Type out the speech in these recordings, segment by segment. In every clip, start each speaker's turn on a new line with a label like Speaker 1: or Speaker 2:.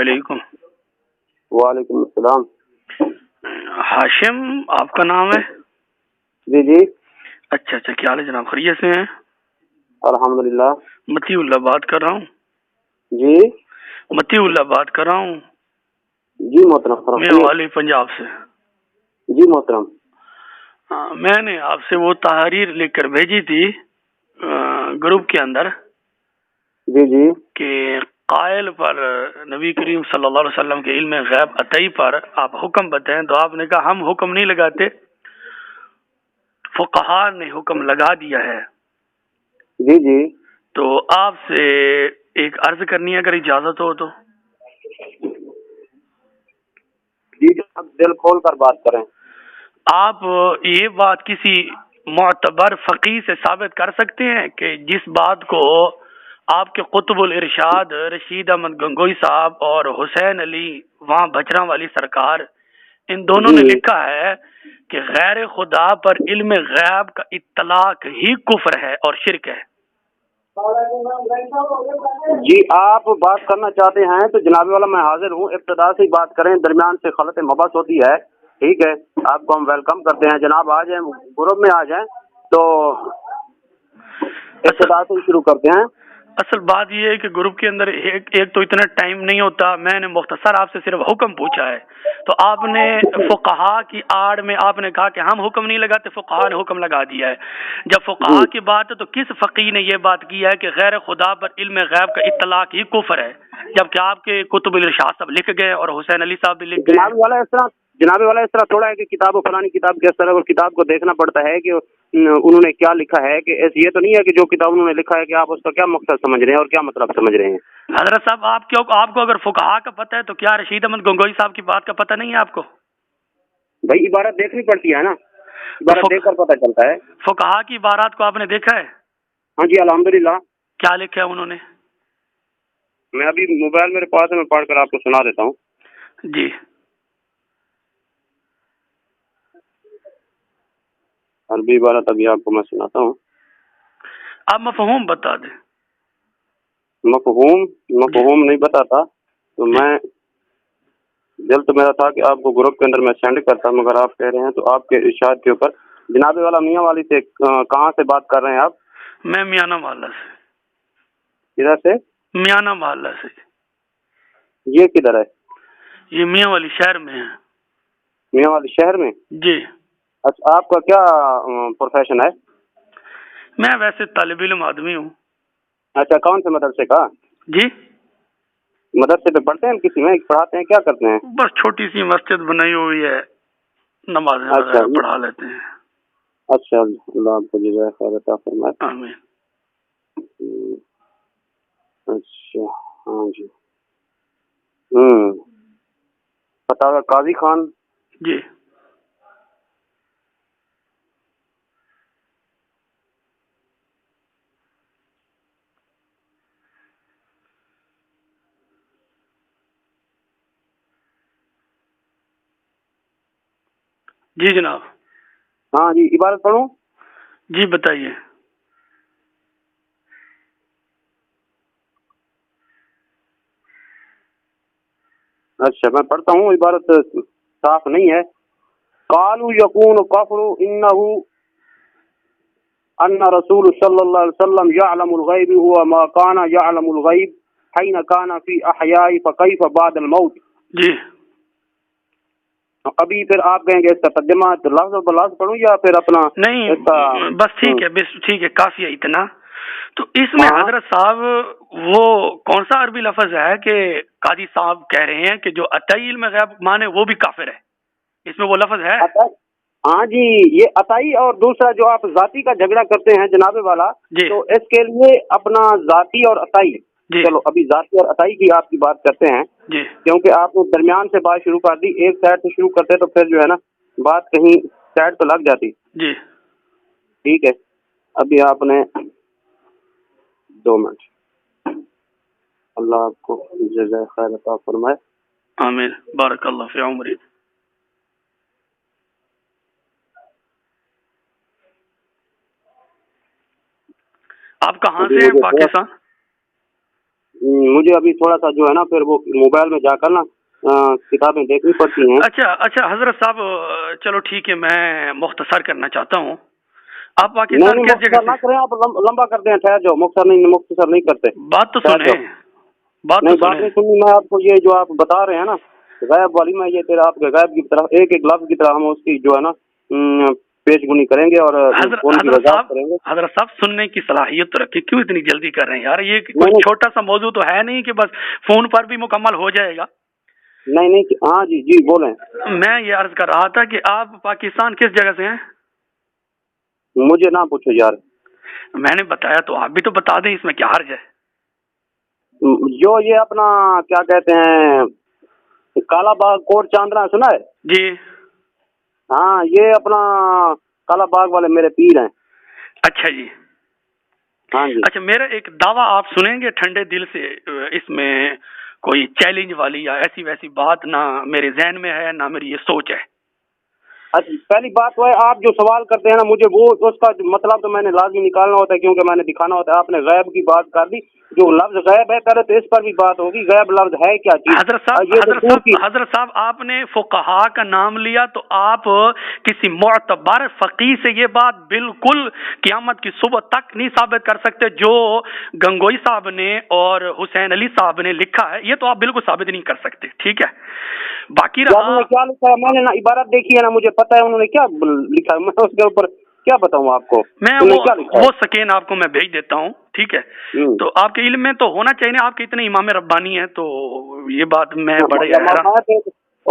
Speaker 1: علیکم۔
Speaker 2: وعلیکم السلام۔
Speaker 1: ہاشم آپ کا نام ہے؟
Speaker 2: جی جی۔
Speaker 1: اچھا اچھا، کیا حال ہے جناب؟ خیریت سے ہیں؟
Speaker 2: الحمدللہ۔
Speaker 1: متی اللہ بات کر رہا ہوں۔
Speaker 2: جی
Speaker 1: متی اللہ بات کر رہا ہوں،
Speaker 2: جی محترم
Speaker 1: میں
Speaker 2: فرمائیے۔
Speaker 1: والی پنجاب سے۔
Speaker 2: جی محترم۔
Speaker 1: میں نے آپ سے وہ تحریر لکھ کر بھیجی تھی گروپ کے اندر
Speaker 2: جی جی
Speaker 1: کہ قائل پر نبی کریم صلی اللہ علیہ وسلم کے علم غیب عطائی پر آپ حکم بتائیں، تو آپ نے کہا ہم حکم نہیں لگاتے، فقہا نے حکم لگا دیا ہے۔
Speaker 2: جی جی
Speaker 1: تو آپ سے ایک عرض کرنی ہے اگر اجازت ہو تو۔
Speaker 2: جی آپ دل کھول کر بات کریں۔
Speaker 1: آپ یہ بات کسی معتبر فقیہ سے ثابت کر سکتے ہیں کہ جس بات کو آپ کے قطب الارشاد رشید احمد گنگوئی صاحب اور حسین علی وہاں بچراں والی سرکار ان دونوں
Speaker 2: جی
Speaker 1: نے لکھا ہے کہ غیر خدا پر علم غیب کا اطلاق ہی کفر ہے اور شرک ہے؟
Speaker 2: جی آپ بات کرنا چاہتے ہیں تو جناب والا میں حاضر ہوں، ابتدا سے ہی بات کریں، درمیان سے خلط مبس ہوتی ہے، ٹھیک ہے؟ آپ کو ہم ویلکم کرتے ہیں، جناب آ جائیں گروپ میں آ جائیں، تو ابتدا سے ہی شروع کرتے ہیں۔
Speaker 1: اصل بات یہ ہے کہ گروپ کے اندر ایک تو اتنا ٹائم نہیں ہوتا، میں نے مختصر آپ سے صرف حکم پوچھا ہے، تو آپ نے فقہا کی آڑ میں آپ نے کہا کہ ہم حکم نہیں لگاتے، فقہا نے حکم لگا دیا ہے۔ جب
Speaker 2: جی
Speaker 1: فقہا کی بات ہے تو کس فقیہ نے یہ بات کی ہے کہ غیر خدا پر علم غیب کا اطلاق ہی کفر ہے، جبکہ آپ کے قطب الارشاد صاحب لکھ گئے اور حسین علی صاحب بھی لکھ گئے؟
Speaker 2: جناب والا اس طرح تھوڑا ہے کہ کتاب و فلانی کتاب کے طرح اور کتاب کو دیکھنا پڑتا ہے کہ انہوں نے کیا لکھا ہے، کہ یہ تو نہیں ہے کہ جو کتاب انہوں نے لکھا ہے کہ آپ اس کا کیا مقصد سمجھ رہے ہیں اور کیا مطلب سمجھ رہے ہیں۔
Speaker 1: حضرت صاحب آپ کو اگر فقہا کا پتہ ہے تو کیا رشید احمد گنگوئی صاحب کی بات کا پتہ نہیں ہے آپ کو؟
Speaker 2: بھائی عبارت دیکھنی پڑتی ہے نا، عبارت دیکھ کر پتہ چلتا ہے۔
Speaker 1: فقہا کی عبارات کو آپ نے دیکھا ہے؟
Speaker 2: ہاں جی الحمدللہ۔
Speaker 1: کیا لکھا ہے انہوں نے؟
Speaker 2: میں ابھی موبائل میرے پاس ہے، میں پڑھ کر آپ کو سنا دیتا ہوں۔
Speaker 1: جی
Speaker 2: عربی عبارت ابھی آپ کو میں سناتا ہوں۔
Speaker 1: آپ مفہوم بتا دیں۔
Speaker 2: مفہوم نہیں بتاتا تو
Speaker 1: جی
Speaker 2: میں دل تو میرا تھا کہ آپ کو گروپ کے اندر میں سینڈ کرتا، مگر آپ کہہ رہے ہیں تو آپ کے ارشاد کے اوپر جناب والا میاں والی سے کہاں سے بات کر رہے ہیں آپ؟
Speaker 1: میں میانہ محلہ سے۔
Speaker 2: کدھر سے؟
Speaker 1: میانہ محلہ سے۔
Speaker 2: یہ کدھر ہے؟
Speaker 1: یہ میاں والی شہر میں ہے۔
Speaker 2: میاں والی شہر میں؟
Speaker 1: جی
Speaker 2: اچھا آپ کا کیا پروفیشن ہے؟
Speaker 1: میں ویسے طالب علم آدمی ہوں۔
Speaker 2: اچھا کون سے مدرسے کا؟
Speaker 1: جی
Speaker 2: مدرسے پہ پڑھتے ہیں کسی میں، پڑھاتے ہیں، کیا کرتے ہیں؟
Speaker 1: بس چھوٹی سی مسجد بنائی ہوئی ہے، نمازیں
Speaker 2: اچھا
Speaker 1: وغیرہ پڑھا لیتے ہیں۔
Speaker 2: اچھا اللہ آپ کو جزائے خیر عطا فرمائے۔
Speaker 1: آمین۔
Speaker 2: اچھا ہاں جی فتاوی قاضی خان۔
Speaker 1: جی جی جناب۔
Speaker 2: ہاں جی عبارت پڑھوں؟
Speaker 1: جی بتائیے۔
Speaker 2: اچھا میں پڑھتا ہوں، عبارت صاف نہیں ہے۔ قالوا یکون کفر انہ ان رسول صلی اللہ علیہ وسلم یعلم الغیب هو ما کان یعلم الغیب حین کان فی احیاء فکیف بعد الموت۔
Speaker 1: جی
Speaker 2: ابھی پھر آپ کہیں گے اس کا ترجمہ لفظ بلفظ پڑھوں یا پھر اپنا
Speaker 1: نہیں
Speaker 2: اس کا؟
Speaker 1: بس ٹھیک ہے، بس ٹھیک ہے، کافی ہے اتنا۔ تو اس میں
Speaker 2: ہاں
Speaker 1: حضرت صاحب وہ کون سا عربی لفظ ہے کہ قاضی صاحب کہہ رہے ہیں کہ جو عطائی علم غیب مانے وہ بھی کافر ہے؟ اس میں وہ لفظ ہے؟
Speaker 2: ہاں جی یہ عطائی اور دوسرا جو آپ ذاتی کا جھگڑا کرتے ہیں جناب والا،
Speaker 1: جی
Speaker 2: تو اس کے لیے اپنا ذاتی اور عطائی،
Speaker 1: جی
Speaker 2: چلو ابھی ذاتی اور عطائی کی آپ کی بات کرتے ہیں،
Speaker 1: جی
Speaker 2: کیونکہ آپ نے درمیان سے بات شروع کر دی، ایک سائڈ سے شروع کرتے تو پھر جو ہے نا بات کہیں سائڈ تو لگ جاتی۔
Speaker 1: جی
Speaker 2: ٹھیک ہے ابھی آپ نے 2 منٹ، اللہ آپ کو جزائے خیر عطا فرمائے۔
Speaker 1: آمین بارک اللہ فی عمری۔ آپ کہاں
Speaker 2: ابھی
Speaker 1: سے ہیں
Speaker 2: مجھے
Speaker 1: پاکستان؟
Speaker 2: मुझे अभी थोड़ा सा जो है ना फिर वो मोबाइल में जाकर ना किताबें देखनी पड़ती हैं।
Speaker 1: अच्छा हजरत साहब, चलो ठीक है, मैं मुख्तसर करना चाहता हूँ। आप
Speaker 2: नहीं
Speaker 1: पाकिस्तान
Speaker 2: नहीं
Speaker 1: किस जगह
Speaker 2: मुख्तसर ना
Speaker 1: से?
Speaker 2: करें आप, लंबा करते हैं, ठहर जाओ, मुख्तसर नहीं करते।
Speaker 1: बात तो
Speaker 2: ठहर
Speaker 1: सुने,
Speaker 2: जाओ।
Speaker 1: बात
Speaker 2: नहीं
Speaker 1: तो
Speaker 2: बात
Speaker 1: सुने।
Speaker 2: नहीं सुननी, मैं आपको ये जो आप बता रहे हैं ना गैब वाली, मैं ये तेरा आपके गैब की तरफ एक एक लफ्ज की तरह हम उसकी जो है ना पेशगुनी करेंगे और उनकी वजाहत करेंगे।
Speaker 1: हजरत साहब सुनने की सलाहियत तो रखिए, क्यों इतनी जल्दी कर रहे हैं यार? ये कोई
Speaker 2: नहीं
Speaker 1: छोटा सा मौजू तो है नहीं कि बस फोन पर भी मुकम्मल हो जाएगा।
Speaker 2: नहीं नहीं, हाँ जी जी बोलें।
Speaker 1: मैं ये अर्ज कर रहा था कि आप पाकिस्तान किस जगह से हैं?
Speaker 2: मुझे ना पूछो यार।
Speaker 1: मैंने बताया तो आप भी तो बता दें, इसमें क्या हर्ज है?
Speaker 2: जो ये अपना क्या कहते हैं काला बाग कोट चांदना सुना है?
Speaker 1: जी।
Speaker 2: हाँ ये अपना काला बाग वाले मेरे पीर हैं।
Speaker 1: अच्छा जी।
Speaker 2: हाँ जी।
Speaker 1: अच्छा, मेरा एक दावा आप सुनेंगे ठंडे दिल से, इसमें कोई चैलेंज वाली या ऐसी वैसी बात ना मेरे जहन में है, ना मेरी ये सोच है।
Speaker 2: अच्छा पहली बात तो है, आप जो सवाल करते हैं ना मुझे वो उसका मतलब तो मैंने लाजमी निकालना होता है, क्योंकि मैंने दिखाना होता है। आपने गैब की बात कर दी, जो लफ्ज गैब है करे तो इस पर भी बात होगी, गैब लफ्ज है क्या चीज?
Speaker 1: हजरत साहब आपने फुकहा का नाम लिया तो आप किसी मुअतबर फकीह से ये बात बिल्कुल क़यामत की सुबह तक नहीं साबित कर सकते। जो गंगोई साहब ने और हुसैन अली साहब ने लिखा है ये तो आप बिल्कुल साबित नहीं कर सकते, ठीक है? बाकी रहा
Speaker 2: क्या लिखा है, मैंने ना इबारत देखी है ना, मुझे पता है उन्होंने क्या लिखा है, मैं उसके ऊपर क्या बताऊं आपको?
Speaker 1: मैं वो सकेन आपको मैं भेज देता हूँ, ठीक है? तो आपके इल्म में तो होना चाहिए ना, आपके इतने इमाम रब्बानी है, तो ये बात मैं बड़े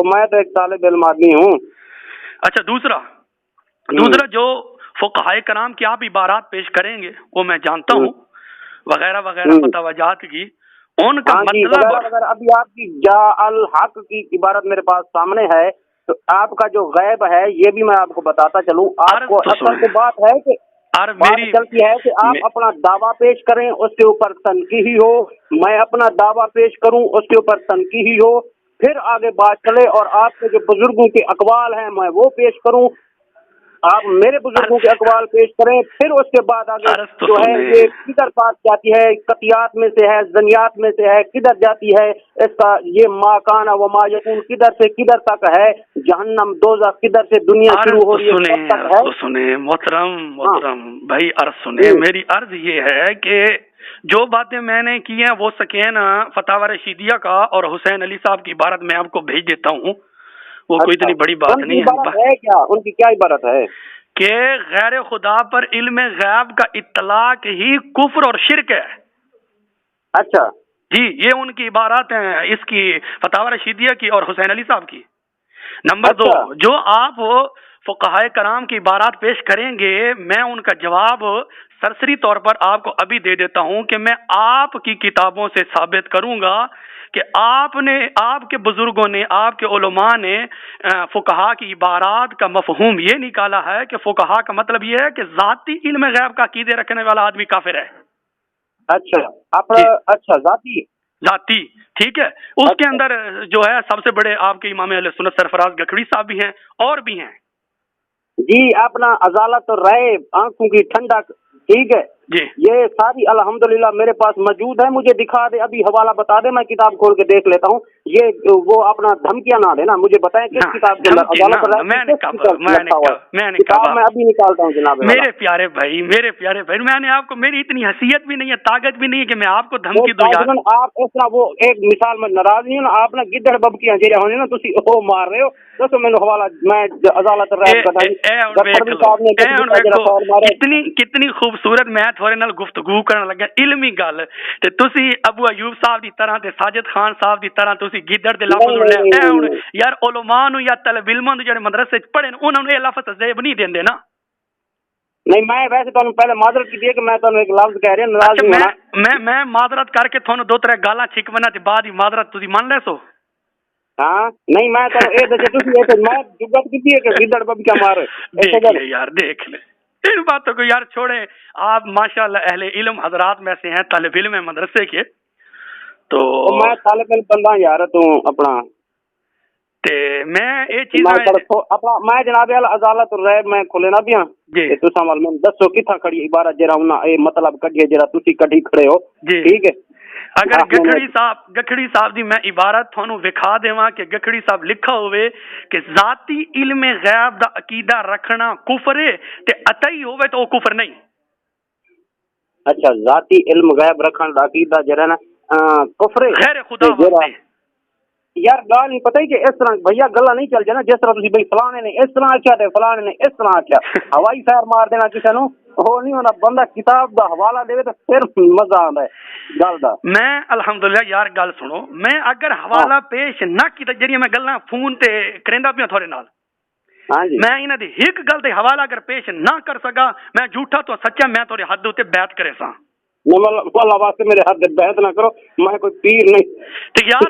Speaker 2: मैं तो एक तालिब इल्म आदमी हूँ।
Speaker 1: अच्छा, दूसरा जो फुक़हाए कराम की आप इबारात पेश करेंगे वो मैं जानता हूँ, वगैरह वगैरह फतवाजात की, उनका मतलब
Speaker 2: अगर अभी आपकी जा अल हक की इबारत मेरे पास सामने है तो आपका जो गैब है ये भी मैं आपको बताता चलूं। आपको असल तो बात है कि बात चलती है कि आप अपना दावा पेश करें, उसके ऊपर तनकीही हो, मैं अपना दावा पेश करूं, उसके ऊपर तनकीही हो, फिर आगे बात चले और आपके जो बुजुर्गों के अकवाल हैं मैं वो पेश करूं, आप मेरे बुजुर्गों के अकवाल पेश करें, फिर उसके बाद आगे जो है ये किधर बात जाती है, कतियात में से है, जनियात में से है, किधर जाती है, इसका ये माकाना व मायकून किधर से किधर तक है, जहन्नम दोज़ख किधर से दुनिया शुरू हो रही है कब तक है।
Speaker 1: तो सुने मोहतरम भाई, अर्ज सुने, मेरी अर्ज ये है कि जो बातें मैंने की हैं वो सकेन फतावा रशीदिया का और हुसैन अली साहब की इबारत मैं आपको भेज देता हूँ, वो कोई इतनी बड़ी बात नहीं
Speaker 2: है। क्या उनकी क्या इबारत है
Speaker 1: कि गैर खुदा पर इल्म गैब का इत्तलाक ही कुफ्र और शिरक है।
Speaker 2: अच्छा
Speaker 1: जी, ये उनकी इबारत हैं, इसकी फतावा रशीदिया की और हुसैन अली साहब की। नंबर 2, जो आप फुक़हाए कराम की इबारत पेश करेंगे मैं उनका जवाब सरसरी तौर पर आपको अभी दे देता हूं कि मैं आपकी किताबों से साबित करूंगा कि आपके बुजुर्गों ने, आपके उलमा ने फुक़हा की इबारात का मफहूम ये निकाला है कि फुक़हा का मतलब ये है कि ज़ाती इल्म गैब का अकीदे रखने वाला आदमी काफिर है।
Speaker 2: अच्छा ज़ाती,
Speaker 1: ठीक है। उसके अंदर जो है सबसे बड़े आपके इमाम अहले सुन्नत सरफराज गखड़ी साहब भी हैं और भी हैं
Speaker 2: जी, अपना अजालत और राय आंखों की ठंडक, ठीक है
Speaker 1: जी,
Speaker 2: ये सारी अल्हम्दुलिल्लाह मेरे पास मौजूद है। मुझे दिखा दे, अभी हवाला बता दे, मैं किताब खोल के देख लेता हूँ। ये वो अपना धमकियां ना देना, मुझे बताएं किस किताब के अंदर अदालत राय किताब मैं अभी निकालता हूँ जनाब।
Speaker 1: मेरे प्यारे भाई, मैंने आपको, मेरी इतनी हैसियत भी नहीं है, ताकत भी नहीं है कि मैं आपको धमकी दूं यार।
Speaker 2: आप इस तरह वो एक मिसाल में नाराज नहीं हो ना, आप ना गिद्धड़ बबकियां जेरे होने ना तुसी ओ मार रहे हो, तो मैंने हवाला मैं अदालत राय
Speaker 1: कितनी खूबसूरत मैं थोड़े नाल गुफ्तगू करन लगा इल्मी गल ते तुसी अबू अयूब साहब दी तरह ते साजिद खान साहब दी तरह तुसी गिद्धड़ दे लफ्ज़ नु ले हुन यार उलमा नु या तलब इल्म नु जेड़े मदरसे च पढ़े उन्हां नु ए लफ्ज़ तज़ेब नहीं देंदे ना।
Speaker 2: नहीं मैं वैसे तो पहले माजरत की दी कि मैं तो एक लफ्ज़ कह रहा नाराज नहीं होना।
Speaker 1: मैं माजरत करके थानू 2-3 गालां छिकवना ते बाद ही माजरत तुसी मान लेसो।
Speaker 2: हाँ नहीं मैं तो ए दसे तुसी ए तो मैं जुगत की है कि गिद्धड़ बब क्या मार
Speaker 1: देख ले इन बातों को यार छोड़े। आप माशाल्लाह अहले इल्म हजरात में से हैं, तालिब इल्म है मदरसे के, तो
Speaker 2: मैं तालिब इल्म बंदा यार तू अपना
Speaker 1: ते मैं ये चीज
Speaker 2: अपना मैं जनाब अदालत और राय मैं खोले ना भी हां जी तुसा माल मैं दसो किथा खड़ी इबारत जरा उना ए मतलब कढिए जरा तुसी कढी खड़े हो, ठीक है
Speaker 1: اگر گکھڑی صاحب دی میں عبارت تھانوں وکھا دیواں کہ گکھڑی صاحب لکھا ہوئے کہ ذاتی علم غیب دا عقیدہ رکھنا کفر ہے تے عطائی ہوئے تو وہ کفر نہیں.
Speaker 2: اچھا ذاتی علم غیب رکھن دا عقیدہ جڑا نا کفر ہے
Speaker 1: غیر خدا واسطے.
Speaker 2: یار گال نہیں پتہ ہی کہ اس طرح بھیا گلا نہیں چل جانا جس طرح تسی بھائی فلانے نے اس طرح آکھیا تے فلانے نے اس طرح آکھیا ہوائی فائر مار دینا کسے نو وہ نہیں ہونا. بندہ کتاب دا حوالہ دے تے پھر مزہ آندا ہے گل دا.
Speaker 1: میں الحمدللہ یار گل سنو میں اگر حوالہ پیش نہ کیتا جڑی میں گلاں فون تے کریندا پیاں تھوڑے نال
Speaker 2: ہاں جی
Speaker 1: میں انہاں دی ایک گل تے حوالہ اگر پیش نہ کر سکا میں جھوٹا تو سچا میں تھوڑے حد تے بیعت کرے ساں.
Speaker 2: اللہ واسطے میرے حد بیعت نہ کرو میں کوئی پیر نہیں.
Speaker 1: تے یار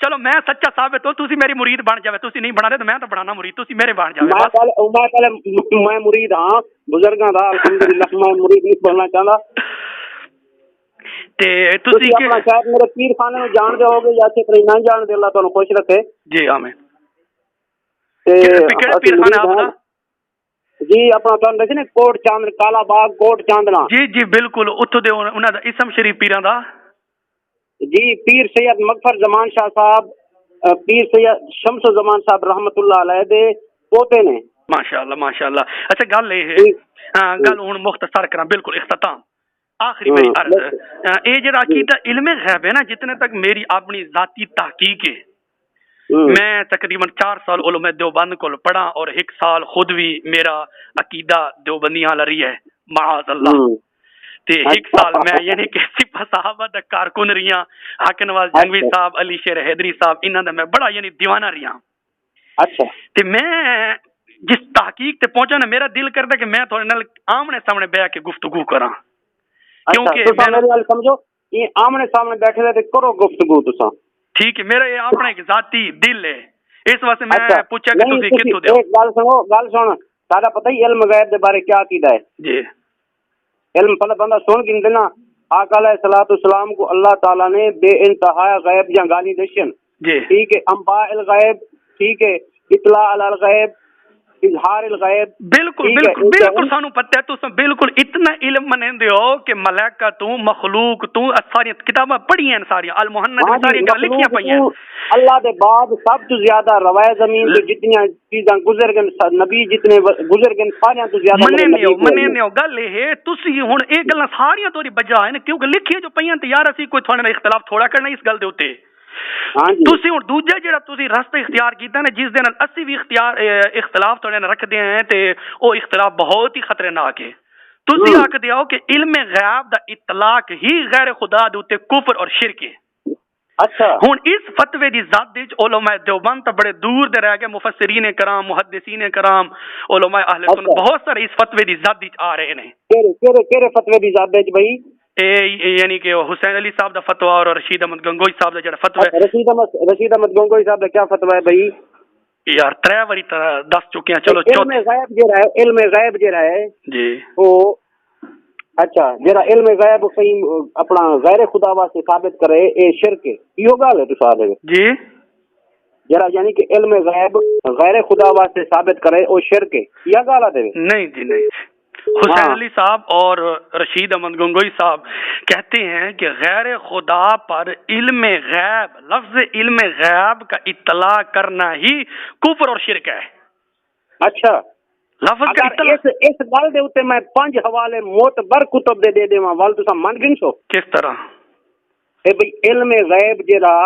Speaker 1: چلو میں سچا ثابت ہو تسی میری مرید بن جاوے تسی نہیں بنا دے تو میں تو بنانا مرید تسی میرے بن جاوے.
Speaker 2: میں مرید ہاں بزرگاں دا الحمدللہ میں مرید نہیں بننا چاہندا.
Speaker 1: تے تسی
Speaker 2: اپنا شاید میرے پیر خانے میں جان دے ہوگے یا اچھے طرح نہ جان دے اللہ تانوں خوش رکھے.
Speaker 1: جی آمین. تے پیر خانہ آپ دا
Speaker 2: جی اپنا تھان دسے نا کوٹ چاندن کالا باغ کوٹ چاندنا.
Speaker 1: جی بالکل اتھوں دے انہاں دا اسم شریف پیراں دا
Speaker 2: جی پیر سید مغفر زمان شاہ صاحب پیر سید شمس زمان صاحب رحمت اللہ علیہ دے پوتے نے.
Speaker 1: ماشاءاللہ. اچھا گل یہ ہے گل ہن مختصر کراں بالکل اختتام آخری میری عرض اے جڑا عقیدہ علم غیب ہے نا جتنے تک میری اپنی ذاتی تحقیق ہے میں تقریباً 4 سال علماء دیوبند کو پڑھا اور 1 سال خود بھی میرا عقیدہ دیوبندیاں لری ہے معاذ اللہ. تے 1 سال میں یعنی کہ سپاہ صحابہ دا کارکن رہیاں حق نواز جنگوی صاحب علی شیر حیدری صاحب انہاں دا میں بڑا یعنی دیوانہ رہیاں.
Speaker 2: اچھا
Speaker 1: تے میں جس تحقیق تے پہنچا نا میرا دل کردا کہ میں تھوڑے نال آمنے سامنے بیٹھ کے گفتگو کراں.
Speaker 2: کیونکہ میں میری گل سمجھو یہ آمنے سامنے بیٹھے تے کرو گفتگو تساں
Speaker 1: ٹھیک ہے میرا یہ اپنا ایک ذاتی دل ہے اس واسطے میں پوچھا کہ تسی کتھوں دے.
Speaker 2: ایک گل سن سارا پتہ ہی علم غیب دے بارے کیا عقیدہ ہے.
Speaker 1: جی
Speaker 2: علم پہلے بندہ سن کے دینا آقا علیہ الصلوۃ والسلام کو اللہ تعالی نے بے انتہا غیب یا گانی دشن.
Speaker 1: جی
Speaker 2: ٹھیک ہے انباء الغیب ٹھیک ہے اطلاع علی الغیب اظہار الغیب.
Speaker 1: بالکل سانو پتہ ہے تساں بالکل اتنا علم منندے ہو کہ ملائکہ تو مخلوق تو ساری کتاباں پڑھی ہیں ساری المحنہ ساری گل لکھیاں پئی ہیں.
Speaker 2: اللہ دے بعد سب تو زیادہ روائے زمین تے جتنی چیزاں گزر گئے نبی جتنے گزر گئے سارے تو زیادہ
Speaker 1: مننے ہو گل ہے تسی ہن اے گلاں ساریاں توری بجا ہیں کیونکہ لکھیاں جو پئی ہیں تے یار اسی کوئی تھوڑے نال اختلاف تھوڑا کرنا اس گل دے اوتے. تسی ہن دوجا جڑا تسی راستہ اختیار کیتا نا جس دے نال اسی بھی اختلاف تھوڑے نال رکھدے ہیں تے او اختلاف بہت ہی خطرناک ہے. تسی آکھدے ہو کہ علم غیب دا اطلاق ہی غیر خدا دے اوتے کفر اور شرک ہے.
Speaker 2: اچھا
Speaker 1: ہن اس فتوی دی ذات وچ علماء دیوبند تے بڑے دور دے رہ گئے مفسرین کرام محدثین کرام علماء اہل سنت بہت سارے اس فتوی دی ذات وچ آ رہے ہیں.
Speaker 2: کیڑے فتوی دی ذات وچ بھائی
Speaker 1: یعنی کہ حسین علی صاحب دا فتوی اور رشید احمد گنگوئی صاحب دا جڑا فتوی ہے.
Speaker 2: رشید احمد گنگوئی صاحب دا کیا فتوی ہے بھائی
Speaker 1: یار 3 باری دس چکے ہیں. چلو
Speaker 2: علم غیب جڑا ہے علم غیب جڑا ہے
Speaker 1: جی
Speaker 2: او اچھا جڑا علم غیب کہیں اپنا غیر خدا واسطے ثابت کرے اے شرک ہے یہ گل ہے تو سارے
Speaker 1: جی
Speaker 2: جڑا یعنی کہ علم غیب غیر خدا واسطے ثابت کرے او شرک ہے یہ گل ہے
Speaker 1: نہیں جی نہیں. حسین علی صاحب اور رشید احمد گنگوئی صاحب کہتے ہیں کہ غیر خدا پر علم غیب لفظ علم غیب کا اطلاع کرنا ہی کفر اور شرک ہے.
Speaker 2: اچھا
Speaker 1: لفظ
Speaker 2: اس گل دے اوتے میں 5 حوالے معتبر کتب دے دیواں ول تساں من گن سو
Speaker 1: کس طرح
Speaker 2: اے بھئی علم غیب جڑا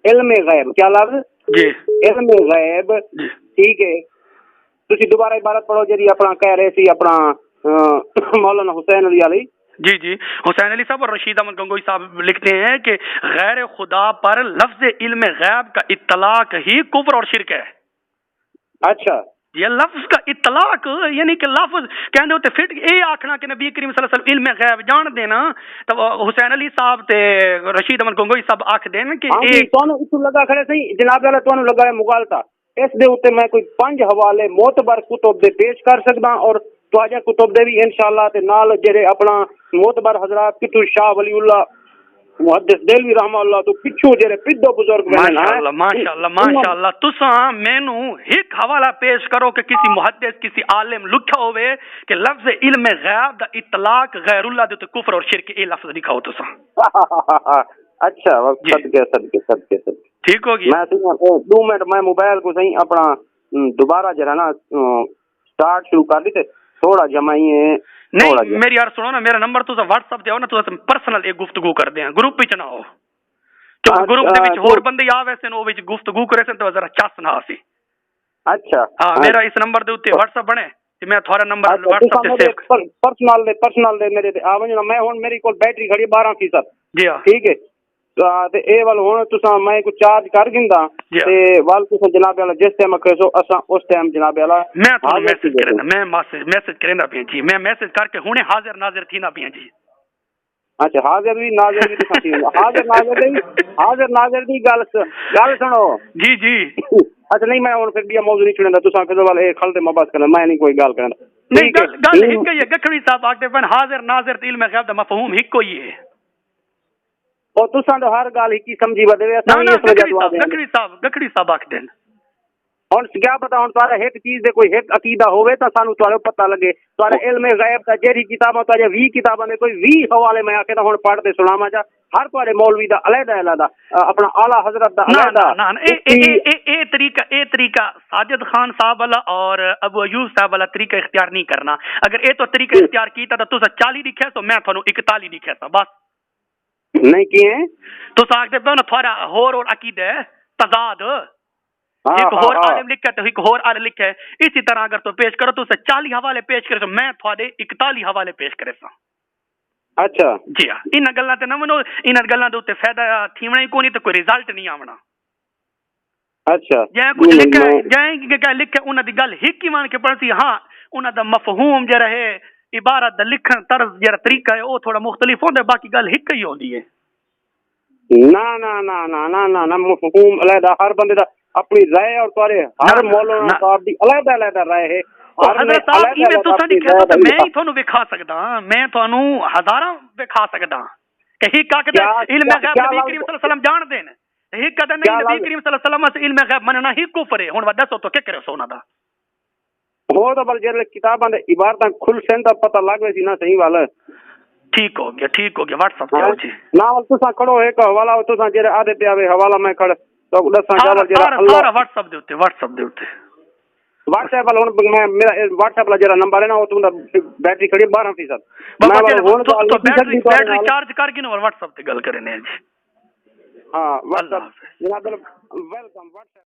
Speaker 2: علم غیب کیا لفظ
Speaker 1: جی
Speaker 2: علم غیب ٹھیک ہے تسی دوبارہ عبارت پڑھو جڑی اپنا کہہ رہے سی اپنا مولانا حسین علی
Speaker 1: جی حسین علی صاحب اور رشید احمد گنگوئی صاحب لکھتے ہیں کہ غیر خدا پر لفظ علم غیب کا اطلاق ہی کفر اور شرک ہے.
Speaker 2: اچھا
Speaker 1: یہ لفظ کا اطلاق یعنی کہ لفظ کہنے ہوتے پھر اے آکھنا کہ نبی کریم صلی اللہ علیہ وسلم علم غیب جان دینا تو حسین علی صاحب تے رشید احمد گنگوئی صاحب آکھ دین کہ
Speaker 2: اے تانوں اس لگا کھڑے سی جناب والا تانوں لگا ہے مغالطہ اس دے اوتے میں کوئی 5 حوالے معتبر کتب دے پیش کر سکدا اور تواجا کتب دے بھی انشاءاللہ تے نال جڑے اپنا معتبر حضرات کتو شاہ ولی اللہ मुहद्दिस देलवी रहमतुल्लाह तो पिछू जेरे पिद्दो बुजुर्ग
Speaker 1: माशाअल्लाह माशाअल्लाह माशाअल्लाह तुसा मैनू एक हवाला पेश करो कि किसी मुहद्दिस किसी आलिम लिखा होवे कि लफ्ज इल्म गैब दा इतलाक गैरुल्लाह दे कुफ्र और शिरक ए लफ्ज दिखाओ तुसा।
Speaker 2: अच्छा सदके
Speaker 1: ठीक होगी।
Speaker 2: मैं 2 मिनट मैं मोबाइल को सही अपना दोबारा जरा ना स्टार्ट शुरू कर दी थे थोड़ा जमाइए
Speaker 1: नहीं मेरी यार सुनो ना मेरा नंबर तुसा व्हाट्सएप ते आओ ना तुसा पर्सनल एक गुफ्तगू कर दे ग्रुप विच ना हो तो ग्रुप दे विच होर बंदे आवे सन ओ विच गुफ्तगू करे सन तो जरा चस ना आसी। अच्छा हां मेरा इस नंबर दे उत्ते व्हाट्सएप बने ते मैं थोड़ा नंबर व्हाट्सएप ते सेव
Speaker 2: पर्सनल दे मेरे ते आवण ना मैं हुन मेरी कोल बैटरी खड़ी 12%।
Speaker 1: जी हां
Speaker 2: ठीक है ते ए वाल हुन तुसा मैं को चार्ज कर गिंदा ते वाल तुसा जनाब वाला जिस टाइम कहो असा उस टाइम जनाब वाला
Speaker 1: मैं तो मैसेज करना मैं मैसेज करना पे जी मैं मैसेज करके हुने हाजिर नाजिर थी ना पे जी।
Speaker 2: अच्छा हाजिर भी नाजिर भी तुसा थी हाजिर नाजिर दी गल सुनो
Speaker 1: जी जी।
Speaker 2: अच्छा नहीं मैं हुन फिर भी मौजूद नहीं छुड़ना तुसा फिर वाल ए खल ते मबास करना मैं नहीं कोई गल करना
Speaker 1: नहीं गल एक ही है गखड़ी साहब आखदे पन हाजिर नाजिर ते इल्म गैब दा मफहूम एक ही है
Speaker 2: और तुसा तो हर गाल ही समझी बदे
Speaker 1: ना ना गखड़ी साहब आखदे
Speaker 2: हुन क्या पता हुन तुहारा एक चीज दे कोई एक अकीदा होवे ता सानू तुहारे पता लगे तुहारे इल्म गैब दा जेरी किताबां तुहारे 20 किताबां में कोई 20 हवाले मैं आके हुन पढ़ दे सुनावा जा हर तुहारे मौलवी दा अलग अपना आला हजरत दा अलग
Speaker 1: ना ए तरीका साजिद खान साहब वाला और अबू अयूब साहब वाला तरीका इख्तियार नहीं करना। अगर ए तो तरीका इख्तियार कीता तो तुसा 40 लिखिया तो मैं थानू 41 लिखिया था बस
Speaker 2: नहीं किए
Speaker 1: तो साखदे पे ना थोड़ा होर और अकीदा तजाद एक होर आलिम लिखा तो एक होर आलिम लिखा इसी तरह अगर तो पेश करो तो 40 हवाले पेश करे तो मैं थोड़े 41 हवाले पेश करे सा।
Speaker 2: अच्छा
Speaker 1: जी हां इन गल्लां ते ना मनो इन गल्लां दे उत्ते फायदा थीवना ही कोनी तो कोई रिजल्ट नहीं आवना।
Speaker 2: अच्छा
Speaker 1: जै कुछ लिखा जै क्या लिखा उन्हां दी गल हिक ही मान के पढ़सी हां उन्हां दा मफहूम जे रहे इबारत दा लिखण तर्ज जेड़ा तरीका है वो थोड़ा मुख्तलिफ होंदा बाकी गल हिक ही होंदी है।
Speaker 2: ना ना ना ना ना ना ना मफहूम अलग हर बंदे दा अपनी राय और तुम्हारे हर मौलाना साहब दी अलग राय है
Speaker 1: हजरत साहब इवें तुसा दी कह तो मैं ही थानू विखा सकदा मैं थानू हजारां विखा सकदा कि ही काकदा इल्म गैब नबी करीम सल्लल्लाहु अलैहि वसल्लम जान देन ही कदा नहीं नबी करीम सल्लल्लाहु अलैहि वसल्लम से इल्म गैब मनना ही कुफर है हुन दसो तो क्या करे सोना दा
Speaker 2: हो तो बल जेले किताबां दे इबारतां खुल सें दा पता लग वे सी ना सही वाला
Speaker 1: ठीक हो गया व्हाट्सएप पे आओ जी
Speaker 2: ना तुसा करो एक हवाला तुसा जेरे आदे पे आवे हवाला मैं खड़ तो दसा गावल जेरा
Speaker 1: सारा व्हाट्सएप दे उत्ते व्हाट्सएप
Speaker 2: वाला मैं मेरा व्हाट्सएप वाला जेरा नंबर है ना वो तुंदा बैटरी खड़ी 12%
Speaker 1: मैं तो बैटरी चार्ज करके ना व्हाट्सएप पे गल करने जी।
Speaker 2: हां व्हाट्सएप जनाब वेलकम व्हाट्सएप